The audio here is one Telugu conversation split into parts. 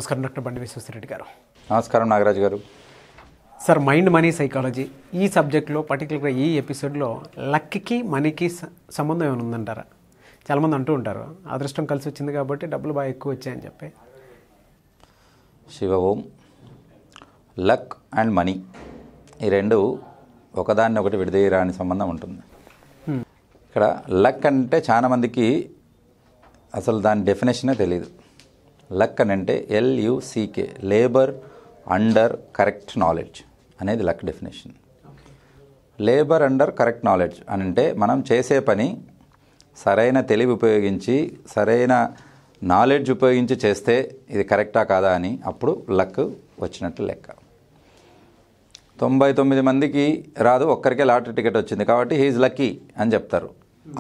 నమస్కారం డాక్టర్ బండి విశ్వేశ్వరరెడ్డి గారు. నమస్కారం నాగరాజు గారు. సార్, మైండ్ మనీ సైకాలజీ ఈ సబ్జెక్ట్లో పర్టికులర్గా ఈ ఎపిసోడ్లో లక్కి మనీకి సంబంధం ఏమైనా ఉందంటారా? చాలామంది అంటూ ఉంటారు అదృష్టం కలిసి వచ్చింది కాబట్టి డబ్బులు బాగా ఎక్కువ వచ్చాయని చెప్పి. శివ ఓం. లక్ అండ్ మనీ ఈ రెండు ఒకదాన్ని ఒకటి విడదీయరాని సంబంధం ఉంటుంది. ఇక్కడ లక్ అంటే చాలామందికి అసలు దాని డెఫినేషనే తెలియదు. లక్ అని అంటే LUCK, labour under correct knowledge అనేది luck definition. Labour under correct knowledge అని అంటే మనం చేసే పని సరైన తెలివి ఉపయోగించి సరైన నాలెడ్జ్ ఉపయోగించి చేస్తే ఇది కరెక్టా కాదా అని అప్పుడు లక్ వచ్చినట్టు లెక్క. 99 మందికి రాదు, ఒక్కరికే లాటరీ టికెట్ వచ్చింది కాబట్టి హీఈస్ లక్కీ అని చెప్తారు.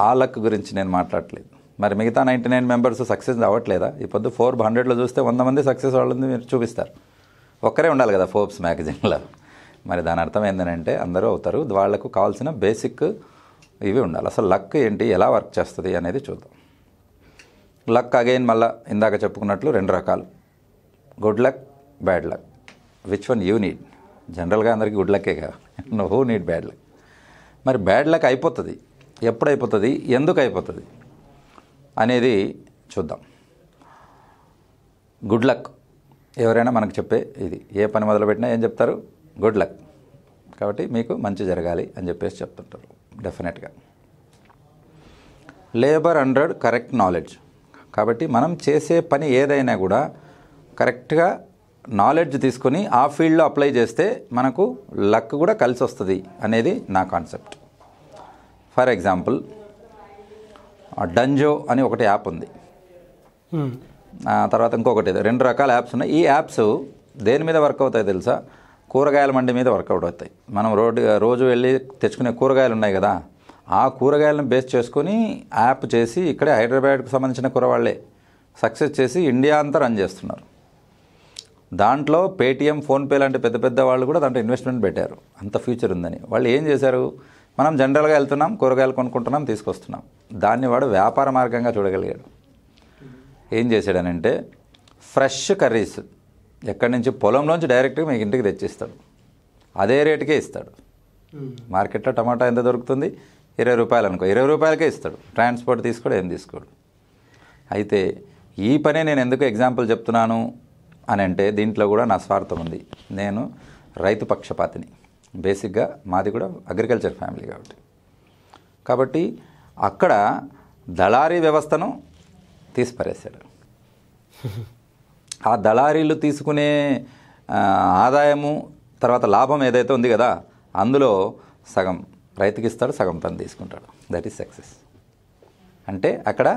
ఆ లక్ గురించి నేను మాట్లాడట్లేదు. మరి మిగతా 99 మెంబర్స్ సక్సెస్ అవ్వట్లేదా? ఈ పొద్దు 400లో చూస్తే 100 మంది సక్సెస్ వాళ్ళని మీరు చూపిస్తారు. ఒక్కరే ఉండాలి కదా ఫోర్బ్స్ మ్యాగజైన్లో. మరి దాని అర్థం ఏంటంటే అందరూ అవుతారు. వాళ్లకు కావాల్సిన బేసిక్ ఇవి ఉండాలి. అసలు లక్ ఏంటి, ఎలా వర్క్ చేస్తుంది అనేది చూద్దాం. లక్ అగైన్ మళ్ళీ ఇందాక చెప్పుకున్నట్లు 2 రకాలు, good luck, bad luck. Which one you need? జనరల్గా అందరికీ గుడ్ లక్కే కదా, హూ నీడ్ బ్యాడ్ లక్? మరి బ్యాడ్ లక్ అయిపోతుంది, ఎప్పుడు అయిపోతుంది, ఎందుకు అయిపోతుంది అనేది చూద్దాం. గుడ్ లక్ ఎవరైనా మనకు చెప్పే ఇది, ఏ పని మొదలుపెట్టినా ఏం చెప్తారు? గుడ్ లక్, కాబట్టి మీకు మంచి జరగాలి అని చెప్పేసి చెప్తుంటారు డెఫినెట్గా. లేబర్ అండర్ కరెక్ట్ నాలెడ్జ్, కాబట్టి మనం చేసే పని ఏదైనా కూడా కరెక్ట్గా నాలెడ్జ్ తీసుకొని ఆ ఫీల్డ్లో అప్లై చేస్తే మనకు లక్ కూడా కలిసి వస్తుంది అనేది నా కాన్సెప్ట్. ఫర్ ఎగ్జాంపుల్, డంజో అని ఒకటి యాప్ ఉంది, తర్వాత ఇంకొకటి, 2 రకాల యాప్స్ ఉన్నాయి. ఈ యాప్స్ దేని మీద వర్క్ అవుతాయి తెలుసా? కూరగాయల మండి మీద వర్కౌట్ అవుతాయి. మనం రోజు వెళ్ళి తెచ్చుకునే కూరగాయలు ఉన్నాయి కదా, ఆ కూరగాయలను బేస్ చేసుకొని యాప్ చేసి ఇక్కడే హైదరాబాద్కు సంబంధించిన కూరవాళ్ళే సక్సెస్ చేసి ఇండియా అంతా రన్ చేస్తున్నారు. దాంట్లో పేటీఎం, ఫోన్పే లాంటి పెద్ద పెద్ద వాళ్ళు కూడా దాంట్లో ఇన్వెస్ట్మెంట్ పెట్టారు, అంత ఫ్యూచర్ ఉందని. వాళ్ళు ఏం చేశారు? మనం జనరల్గా వెళ్తున్నాం, కూరగాయలు కొనుక్కుంటున్నాం, తీసుకొస్తున్నాం. దాన్ని వాడు వ్యాపార మార్గంగా చూడగలిగాడు. ఏం చేశాడనంటే ఫ్రెష్ కర్రీస్ ఎక్కడి నుంచి, పొలంలోంచి డైరెక్ట్గా మీకు ఇంటికి తెచ్చిస్తాడు. అదే రేటుకే ఇస్తాడు. మార్కెట్లో టమాటా ఎంత దొరుకుతుంది? 20 రూపాయలు అనుకో, 20 రూపాయలకే ఇస్తాడు. ట్రాన్స్పోర్ట్ తీసుకోడు, ఏం తీసుకోడు. అయితే ఈ పనే నేను ఎందుకు ఎగ్జాంపుల్ చెప్తున్నాను అని అంటే, దీంట్లో కూడా నా స్వార్థం ఉంది. నేను రైతు పక్షపాతిని. బేసిక్గా మాది కూడా అగ్రికల్చర్ ఫ్యామిలీ కాబట్టి అక్కడ దళారీ వ్యవస్థను తీసిపారేశాడు. ఆ దళారీలు తీసుకునే ఆదాయము తర్వాత లాభం ఏదైతే ఉంది కదా, అందులో సగం రైతుకి ఇస్తాడు, సగం తను తీసుకుంటాడు. That is success. అంటే అక్కడ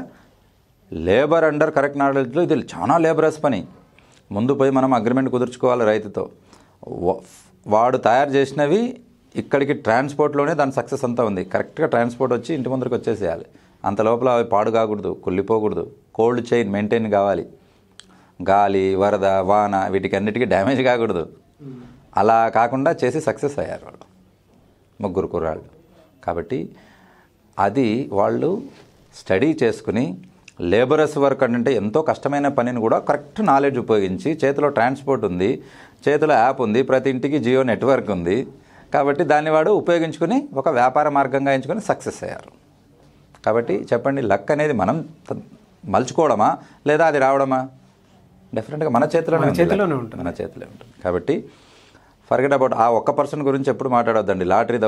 లేబర్ అండర్ కరెక్ట్ నాలెడ్జ్లో ఇది చాలా లేబరస్ పని. ముందు పోయి మనం అగ్రిమెంట్ కుదుర్చుకోవాలి రైతుతో. వాడు తయారు చేసినవి ఇక్కడికి ట్రాన్స్పోర్ట్లోనే దాని సక్సెస్ అంతా ఉంది. కరెక్ట్గా ట్రాన్స్పోర్ట్ వచ్చి ఇంటి ముందరికి వచ్చేసేయాలి. అంత లోపల అవి పాడు కాకూడదు, కుళ్ళిపోకూడదు. కోల్డ్ చైన్ మెయింటైన్ కావాలి. గాలి, వరద, వాన వీటికి అన్నిటికీ డ్యామేజ్ కాకూడదు. అలా కాకుండా చేసి సక్సెస్ అయ్యారు వాళ్ళు, 3 కుర్రాళ్ళు. కాబట్టి అది వాళ్ళు స్టడీ చేసుకుని లేబరస్ వర్క్ అంటే ఎంతో కష్టమైన పనిని కూడా కరెక్ట్ నాలెడ్జ్ ఉపయోగించి, చేతిలో ట్రాన్స్పోర్ట్ ఉంది, చేతిలో యాప్ ఉంది, ప్రతి ఇంటికి జియో నెట్వర్క్ ఉంది, కాబట్టి దాన్ని వాడు ఉపయోగించుకుని ఒక వ్యాపార మార్గంగా ఎంచుకొని సక్సెస్ అయ్యారు. కాబట్టి చెప్పండి, లక్ అనేది మనం మలుచుకోవడమా లేదా అది రావడమా? డెఫినెట్గా మన చేతిలోనే ఉంటుంది, మన చేతిలో ఉంటుంది. కాబట్టి ఫర్గెట్ అబౌట్ ఆ ఒక్క పర్సన్ గురించి ఎప్పుడు మాట్లాడొద్దండి. లాటరీ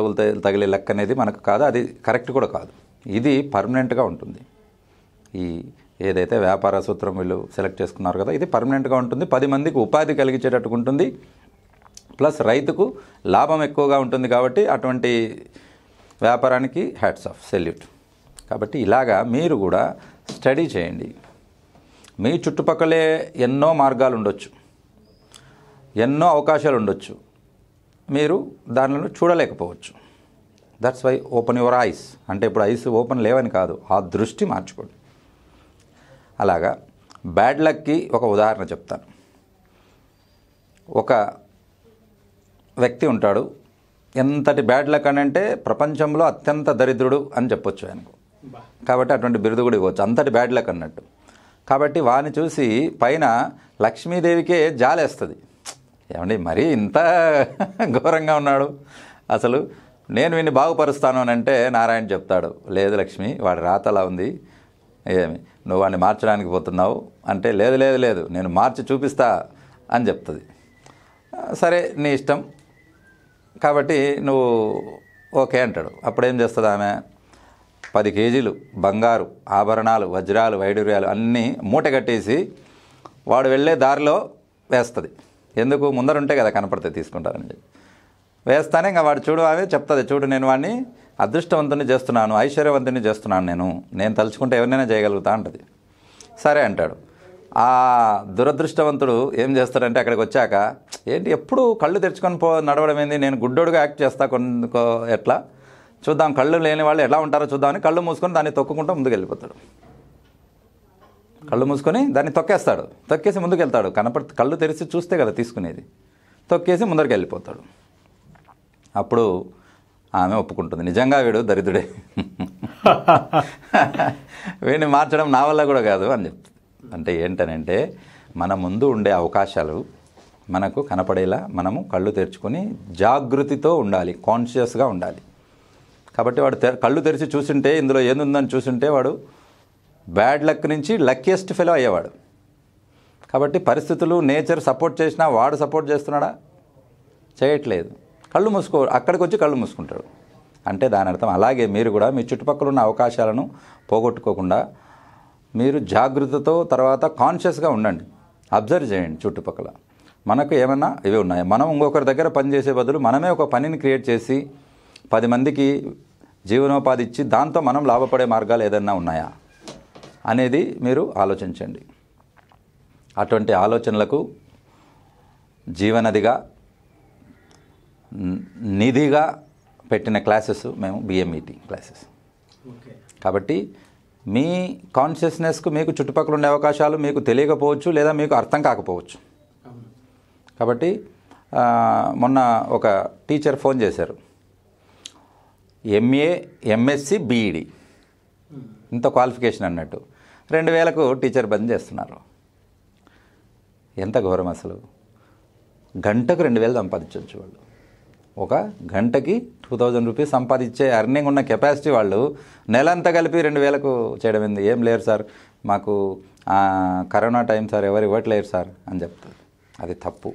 తగిలే లక్ అనేది మనకు కాదు, అది కరెక్ట్ కూడా కాదు. ఇది పర్మనెంట్గా ఉంటుంది. ఈ ఏదైతే వ్యాపార సూత్రం వీళ్ళు సెలెక్ట్ చేసుకున్నారు కదా, ఇది పర్మనెంట్గా ఉంటుంది. 10 మందికి ఉపాధి కలిగించేటట్టు ఉంటుంది, ప్లస్ రైతుకు లాభం ఎక్కువగా ఉంటుంది. కాబట్టి అటువంటి వ్యాపారానికి హ్యాట్స్ ఆఫ్, సెల్యూట్. కాబట్టి ఇలాగా మీరు కూడా స్టడీ చేయండి. మీ చుట్టుపక్కలే ఎన్నో మార్గాలు ఉండొచ్చు, ఎన్నో అవకాశాలు ఉండొచ్చు, మీరు దానిలో చూడలేకపోవచ్చు. That's why open your eyes. అంటే ఇప్పుడు ఐస్ ఓపెన్ లేవని కాదు, ఆ దృష్టి మార్చుకోండి. అలాగా బ్యాడ్ లక్కి ఒక ఉదాహరణ చెప్తాను. ఒక వ్యక్తి ఉంటాడు, ఎంతటి బ్యాడ్ లక్ అని అంటే ప్రపంచంలో అత్యంత దరిద్రుడు అని చెప్పొచ్చు ఆయనకు. కాబట్టి అటువంటి బిరుదు కూడా ఇవ్వచ్చు, అంతటి బ్యాడ్ లక్ అన్నట్టు. కాబట్టి వాడిని చూసి పైన లక్ష్మీదేవికే జాలేస్తుంది. ఏమండి మరీ ఇంత ఘోరంగా ఉన్నాడు, అసలు నేను వీడిని బాగుపరుస్తాను అని అంటే నారాయణ చెప్తాడు, లేదు లక్ష్మి వాడి రాత అలా ఉంది, ఏమి నువ్వు వాడిని మార్చడానికి పోతున్నావు అంటే, లేదు లేదు లేదు నేను మార్చి చూపిస్తా అని చెప్తుంది. సరే నీ ఇష్టం కాబట్టి నువ్వు ఓకే అంటాడు. అప్పుడేం చేస్తుంది ఆమె, 10 కేజీలు బంగారు ఆభరణాలు వజ్రాలు వైడూర్యాలు అన్నీ మూట కట్టేసి వాడు వెళ్ళే దారిలో వేస్తుంది. ఎందుకు, ముందరుంటే కదా కనపడితే తీసుకుంటారని చెప్పి వేస్తానే ఇంకా వాడు చూడు ఆమె చెప్తుంది, చూడు నేను వాడిని అదృష్టవంతుని చేస్తున్నాను, ఐశ్వర్యవంతుని చేస్తున్నాను, నేను తలుచుకుంటే ఎవరినైనా చేయగలుగుతా అంటది. సరే అంటాడు. ఆ దురదృష్టవంతుడు ఏం చేస్తాడంటే అక్కడికి వచ్చాక, ఏంటి ఎప్పుడు కళ్ళు తెరుచుకొని నడవడం ఏంది, నేను గుడ్డోడుగా యాక్ట్ చేస్తా ఎట్లా చూద్దాం, కళ్ళు లేని వాళ్ళు ఎలా ఉంటారో చూద్దామని కళ్ళు మూసుకొని దాన్ని తొక్కుకుంటూ ముందుకు వెళ్ళిపోతాడు. కళ్ళు మూసుకొని దాన్ని తొక్కేసి ముందుకు వెళ్తాడు. కళ్ళు తెరిచి చూస్తే కదా తీసుకునేది, తొక్కేసి ముందరికి వెళ్ళిపోతాడు. అప్పుడు ఆమె ఒప్పుకుంటుంది, నిజంగా వీడు దరిద్రుడే, వీడిని మార్చడం నా వల్ల కూడా కాదు అని చెప్తుంది. అంటే ఏంటనంటే మన ముందు ఉండే అవకాశాలు మనకు కనపడేలా మనము కళ్ళు తెరుచుకొని జాగృతితో ఉండాలి, కాన్షియస్గా ఉండాలి. కాబట్టి వాడు కళ్ళు తెరిచి చూసుంటే ఇందులో ఏముందని చూసుంటే వాడు బ్యాడ్ లక్ నుంచి లక్కీయెస్ట్ ఫెలో అయ్యేవాడు. కాబట్టి పరిస్థితులు నేచర్ సపోర్ట్ చేసినా వాడు సపోర్ట్ చేస్తున్నాడా, చేయట్లేదు. అక్కడికి వచ్చి కళ్ళు మూసుకుంటాడు. అంటే దాని అర్థం అలాగే మీరు కూడా మీ చుట్టుపక్కల ఉన్న అవకాశాలను పోగొట్టుకోకుండా మీరు జాగృతితో తర్వాత కాన్షియస్గా ఉండండి, అబ్జర్వ్ చేయండి చుట్టుపక్కల మనకు ఏమన్నా ఇవి ఉన్నాయి. మనం ఇంకొకరి దగ్గర పనిచేసే బదులు మనమే ఒక పనిని క్రియేట్ చేసి 10 మందికి జీవనోపాధి ఇచ్చి దాంతో మనం లాభపడే మార్గాలు ఏదైనా ఉన్నాయా అనేది మీరు ఆలోచించండి. అటువంటి ఆలోచనలకు జీవనదిగా నిధిగా పెట్టిన క్లాసెస్ మేము బిఎంఈటీ క్లాసెస్. కాబట్టి మీ కాన్షియస్నెస్కు మీకు చుట్టుపక్కల ఉండే అవకాశాలు మీకు తెలియకపోవచ్చు లేదా మీకు అర్థం కాకపోవచ్చు. కాబట్టి మొన్న ఒక టీచర్ ఫోన్ చేశారు, ఎంఏ ఎంఎస్సి బీఈడి ఇంత క్వాలిఫికేషన్ అన్నట్టు 2000కు టీచర్ బంద్ చేస్తున్నారు. ఎంత ఘోరం అసలు. గంటకు 2000 సంపాదించవచ్చు వాళ్ళు. ఒక గంటకి 2000 రూపీస్ సంపాదించే ఎర్నింగ్ ఉన్న కెపాసిటీ వాళ్ళు నెలంతా కలిపి 2000కు చేయడం ఏంది. ఏం లేరు సార్, మాకు కరోనా టైం సార్, ఎవరు ఇవ్వట్లేరు సార్ అని చెప్తారు. అది తప్పు.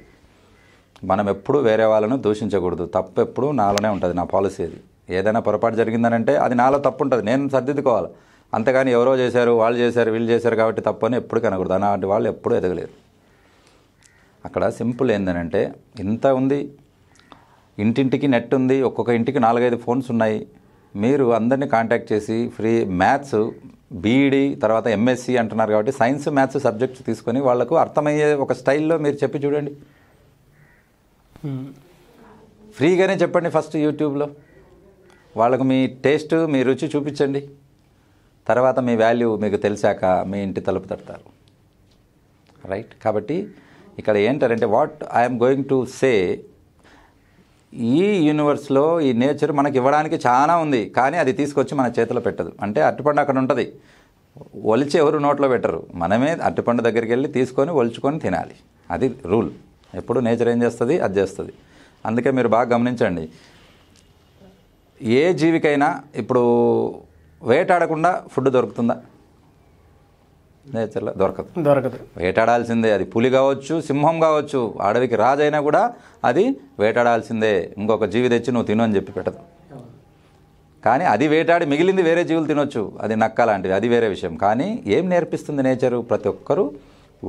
మనం ఎప్పుడు వేరే వాళ్ళను దూషించకూడదు. తప్పు ఎప్పుడు నాలోనే ఉంటుంది, నా పాలసీ అది. ఏదైనా పొరపాటు జరిగిందనంటే అది నాలో తప్పు ఉంటుంది, నేను సర్దిద్దుకోవాలి. అంతేగాని ఎవరో చేశారు, వాళ్ళు చేశారు, వీళ్ళు చేశారు కాబట్టి తప్పు అని ఎప్పుడు కనకూడదు. అలాంటి వాళ్ళు ఎప్పుడూ ఎదగలేరు. అక్కడ సింపుల్ ఏంటంటే ఇంత ఉంది, ఇంటింటికి నెట్ ఉంది, ఒక్కొక్క ఇంటికి 4-5 ఫోన్స్ ఉన్నాయి. మీరు అందరినీ కాంటాక్ట్ చేసి ఫ్రీ మ్యాథ్స్ బీఈడి తర్వాత ఎంఎస్సి అంటున్నారు కాబట్టి సైన్స్ మ్యాథ్స్ సబ్జెక్ట్స్ తీసుకొని వాళ్లకు అర్థమయ్యే ఒక స్టైల్లో మీరు చెప్పి చూడండి. ఫ్రీగానే చెప్పండి. ఫస్ట్ యూట్యూబ్లో వాళ్ళకు మీ టేస్ట్ మీ రుచి చూపించండి. తర్వాత మీ వాల్యూ మీకు తెలిసాక మీ ఇంటి తలుపు తడతారు. రైట్. కాబట్టి ఇక్కడ ఏంటంటే what I'm going to say, ఈ యూనివర్స్లో ఈ నేచర్ మనకి ఇవ్వడానికి చాలా ఉంది, కానీ అది తీసుకొచ్చి మన చేతిలో పెట్టదు. అంటే అరటిపండు అక్కడ ఉంటుంది, ఒలిచి ఎవరు నోట్లో పెట్టరు, మనమే అరటిపండు దగ్గరికి వెళ్ళి తీసుకొని ఒలుచుకొని తినాలి. అది రూల్. ఎప్పుడు నేచర్ ఏం చేస్తుంది అది చేస్తుంది. అందుకే మీరు బాగా గమనించండి, ఏ జీవికైనా ఇప్పుడు వేటాడకుండా ఫుడ్ దొరుకుతుందా? నేచర్లో దొరకదు. వేటాడాల్సిందే. అది పులి కావచ్చు, సింహం కావచ్చు, అడవికి రాజైనా కూడా అది వేటాడాల్సిందే. ఇంకొక జీవి తెచ్చి నువ్వు తిను అని చెప్పి పెట్టదు. కానీ అది వేటాడి మిగిలింది వేరే జీవులు తినొచ్చు, అది నక్క లాంటివి, అది వేరే విషయం. కానీ ఏం నేర్పిస్తుంది నేచరు? ప్రతి ఒక్కరూ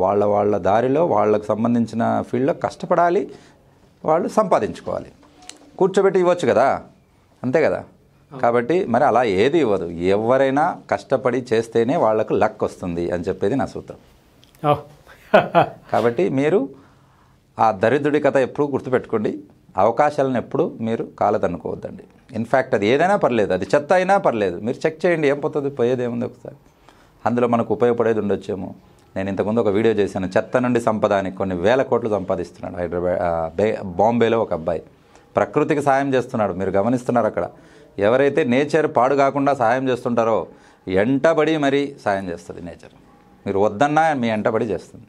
వాళ్ళ దారిలో వాళ్ళకు సంబంధించిన ఫీల్డ్లో కష్టపడాలి, వాళ్ళు సంపాదించుకోవాలి. కూర్చోబెట్టి ఇవ్వచ్చు కదా, అంతే కదా. కాబట్టి మరి అలా ఏది ఇవ్వదు. ఎవరైనా కష్టపడి చేస్తేనే వాళ్లకు లక్ వస్తుంది అని చెప్పేది నా సూత్రం. కాబట్టి మీరు ఆ దరిద్రుడి కథ ఎప్పుడు గుర్తుపెట్టుకోండి. అవకాశాలను ఎప్పుడు మీరు కాలదనుకోవద్దండి. ఇన్ఫ్యాక్ట్ అది ఏదైనా పర్లేదు, అది చెత్త అయినా పర్లేదు, మీరు చెక్ చేయండి, ఏం పోతుంది, పోయేది ఏముంది. ఒకసారి అందులో మనకు ఉపయోగపడేది ఉండొచ్చేమో. నేను ఇంతకుముందు ఒక వీడియో చేశాను, చెత్త నుండి సంపద అని. కొన్ని వేల కోట్లు సంపాదిస్తున్నాడు బాంబేలో ఒక అబ్బాయి. ప్రకృతికి సాయం చేస్తున్నాడు. మీరు గమనిస్తున్నారు, అక్కడ ఎవరైతే నేచర్ పాడు కాకుండా సహాయం చేస్తుంటారో ఎంటబడి మరీ సాయం చేస్తుంది నేచర్. మీరు వద్దన్నా మీ వెంటబడి చేస్తుంది.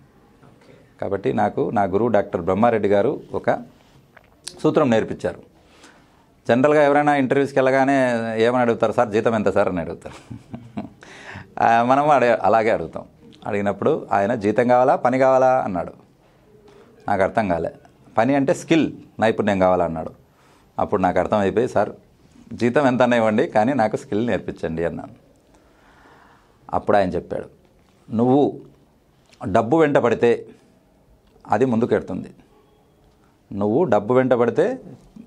కాబట్టి నాకు నా గురువు డాక్టర్ బ్రహ్మారెడ్డి గారు ఒక సూత్రం నేర్పించారు. జనరల్గా ఎవరైనా ఇంటర్వ్యూస్కి వెళ్ళగానే ఏమని అడుగుతారు, సార్ జీతం ఎంత సార్ అని అడుగుతారు. మనం అలాగే అడుగుతాం. అడిగినప్పుడు ఆయన జీతం కావాలా పని కావాలా అన్నాడు. నాకు అర్థం కాలే. పని అంటే స్కిల్, నైపుణ్యం కావాలన్నాడు. అప్పుడు నాకు అర్థమైపోయి, సార్ జీతం ఎంత ఇవ్వండి కానీ నాకు స్కిల్ నేర్పించండి అన్నాను. అప్పుడు ఆయన చెప్పాడు, నువ్వు డబ్బు వెంట పడితే అది ముందుకెడుతుంది. నువ్వు డబ్బు వెంట పడితే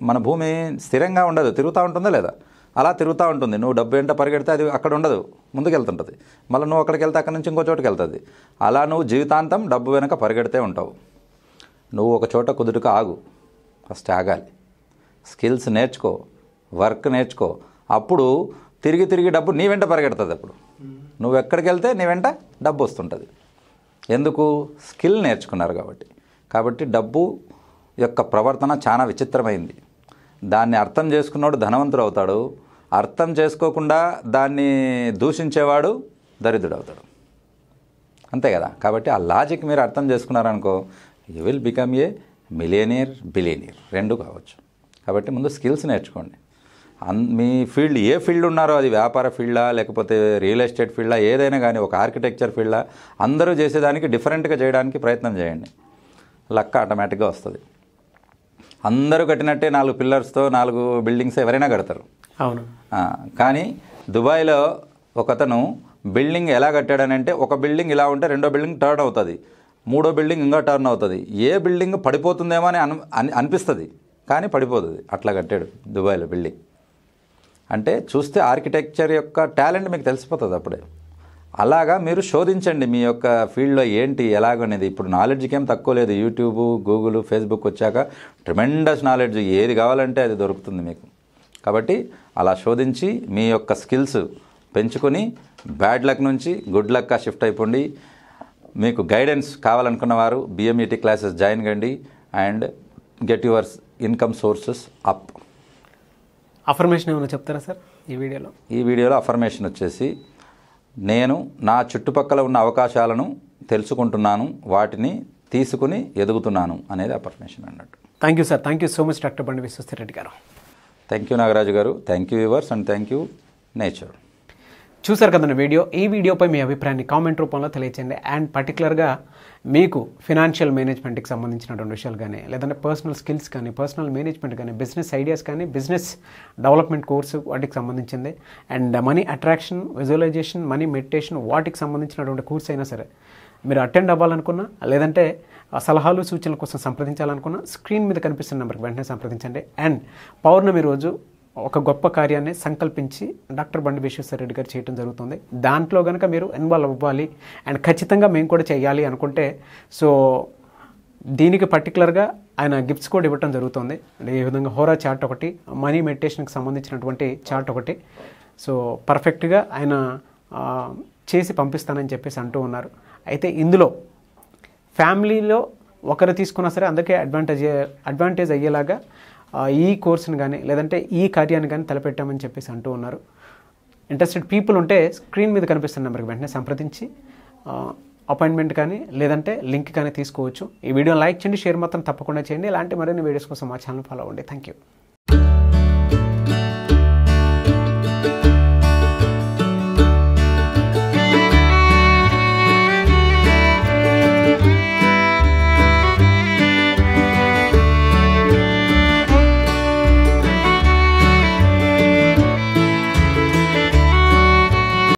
మన భూమి స్థిరంగా ఉండదు, తిరుగుతూ ఉంటుందా లేదా? అలా తిరుగుతూ ఉంటుంది. నువ్వు డబ్బు వెంట పరిగెడితే అది అక్కడ ఉండదు, ముందుకెళ్తుంటుంది. మళ్ళీ నువ్వు అక్కడికి వెళ్తే అక్కడి నుంచి ఇంకో చోటుకి వెళ్తుంది. అలా నువ్వు జీవితాంతం డబ్బు వెనక పరిగెడితే ఉంటావు. నువ్వు ఒక చోట కుదురుగా ఆగు, ఫస్ట్ ఆగాలి. స్కిల్స్ నేర్చుకో, వర్క్ నేర్చుకో. అప్పుడు తిరిగి తిరిగి డబ్బు నీ వెంట పరిగెడుతుంది. అప్పుడు నువ్వు ఎక్కడికి వెళ్తే నీ వెంట డబ్బు వస్తుంటుంది. ఎందుకు? స్కిల్ నేర్చుకున్నారు కాబట్టి డబ్బు యొక్క ప్రవర్తన చాలా విచిత్రమైంది. దాన్ని అర్థం చేసుకున్నాడు ధనవంతుడు అవుతాడు, అర్థం చేసుకోకుండా దాన్ని దూషించేవాడు దరిద్రుడు అవుతాడు. అంతే కదా? కాబట్టి ఆ లాజిక్ మీరు అర్థం చేసుకున్నారనుకో, you will become a millionaire, billionaire, రెండు కావచ్చు. కాబట్టి ముందు స్కిల్స్ నేర్చుకోండి. మీ ఫీల్డ్ ఏ ఫీల్డ్ ఉన్నారో, అది వ్యాపార ఫీల్డా లేకపోతే రియల్ ఎస్టేట్ ఫీల్డా, ఏదైనా కానీ, ఒక ఆర్కిటెక్చర్ ఫీల్డా, అందరూ చేసేదానికి డిఫరెంట్గా చేయడానికి ప్రయత్నం చేయండి. లక్ ఆటోమేటిక్గా వస్తుంది. అందరూ కట్టినట్టే 4 పిల్లర్స్తో 4 బిల్డింగ్స్ ఎవరైనా కడతారు. అవును. కానీ దుబాయ్లో ఒకతను బిల్డింగ్ ఎలా కట్టాడనంటే, ఒక బిల్డింగ్ ఇలా ఉంటే రెండో బిల్డింగ్ టర్న్ అవుతుంది, మూడో బిల్డింగ్ ఇంకా టర్న్ అవుతుంది. ఏ బిల్డింగ్ పడిపోతుందేమో అని అనిపిస్తుంది కానీ పడిపోతుంది. అట్లా కట్టాడు దుబాయ్లో బిల్డింగ్. అంటే చూస్తే ఆర్కిటెక్చర్ యొక్క టాలెంట్ మీకు తెలిసిపోతుంది అప్పుడే. అలాగా మీరు శోధించండి మీ యొక్క ఫీల్డ్లో ఏంటి ఎలాగనేది. ఇప్పుడు నాలెడ్జ్కి ఏం తక్కువ లేదు. యూట్యూబ్, గూగుల్, ఫేస్బుక్ వచ్చాక ట్రెమెండస్ నాలెడ్జ్, ఏది కావాలంటే అది దొరుకుతుంది మీకు. కాబట్టి అలా శోధించి మీ యొక్క స్కిల్స్ పెంచుకొని బ్యాడ్ లక్ నుంచి గుడ్ లక్గా షిఫ్ట్ అయిపోండి. మీకు గైడెన్స్ కావాలనుకున్న వారు బిఎంఈటీ క్లాసెస్ జాయిన్ కండి and get your income sources up. Affirmation ఏమైనా చెప్తారా సార్ ఈ వీడియోలో? అఫర్మేషన్ వచ్చేసి, నేను నా చుట్టుపక్కల ఉన్న అవకాశాలను తెలుసుకుంటున్నాను, వాటిని తీసుకుని ఎదుగుతున్నాను అనేది అఫర్మేషన్ అన్నట్టు. Thank you sir. Thank you so much doctor బండి విశ్వశ్రెడ్డి గారు. థ్యాంక్ యూ నాగరాజు గారు. Thank you viewers and thank you nature. చూసారు కదండి వీడియో. ఈ వీడియోపై మీ అభిప్రాయాన్ని కామెంట్ రూపంలో తెలియచేయండి. అండ్ పర్టికులర్గా మీకు ఫినాన్షియల్ మేనేజ్మెంట్కి సంబంధించినటువంటి విషయాలు కానీ, లేదంటే పర్సనల్ స్కిల్స్ కానీ, పర్సనల్ మేనేజ్మెంట్ కానీ, బిజినెస్ ఐడియాస్ కానీ, బిజినెస్ డెవలప్మెంట్ కోర్సు వాటికి సంబంధించింది, and money attraction, visualisation, money meditation వాటికి సంబంధించినటువంటి కోర్స్ అయినా సరే మీరు అటెండ్ అవ్వాలనుకున్నా, లేదంటే సలహాలు సూచనల కోసం సంప్రదించాలనుకున్నా స్క్రీన్ మీద కనిపిస్తున్న నెంబర్కి వెంటనే సంప్రదించండి. అండ్ పౌర్ణమి రోజు ఒక గొప్ప కార్యాన్ని సంకల్పించి డాక్టర్ బండి విశ్వేశ్వరరెడ్డి గారు చేయడం జరుగుతుంది. దాంట్లో కనుక మీరు ఇన్వాల్వ్ అవ్వాలి అండ్ ఖచ్చితంగా మేము కూడా చేయాలి అనుకుంటే, సో దీనికి పర్టికులర్గా ఆయన గిఫ్ట్స్ కూడా ఇవ్వటం జరుగుతుంది. ఈ విధంగా హోరా చార్ట్ ఒకటి, మనీ మెడిటేషన్కి సంబంధించినటువంటి చార్ట్ ఒకటి, సో పర్ఫెక్ట్గా ఆయన చేసి పంపిస్తానని చెప్పేసి అంటూ ఉన్నారు. అయితే ఇందులో ఫ్యామిలీలో ఒకరు తీసుకున్నా సరే అందరికీ అడ్వాంటేజ్ అయ్యేలాగా ఈ కోర్సును కానీ లేదంటే ఈ కార్యాన్ని కానీ తలపెట్టామని చెప్పేసి అంటూ ఉన్నారు. ఇంట్రెస్టెడ్ పీపుల్ ఉంటే స్క్రీన్ మీద కనిపిస్తున్న నెంబర్కి వెంటనే సంప్రదించి అపాయింట్మెంట్ కానీ లేదంటే లింక్ కానీ తీసుకోవచ్చు. ఈ వీడియోని లైక్ చేయండి, షేర్ మాత్రం తప్పకుండా చేయండి. ఇలాంటి మరిన్ని వీడియోస్ కోసం మా ఛానల్ ఫాలో అవ్వండి. Thank you.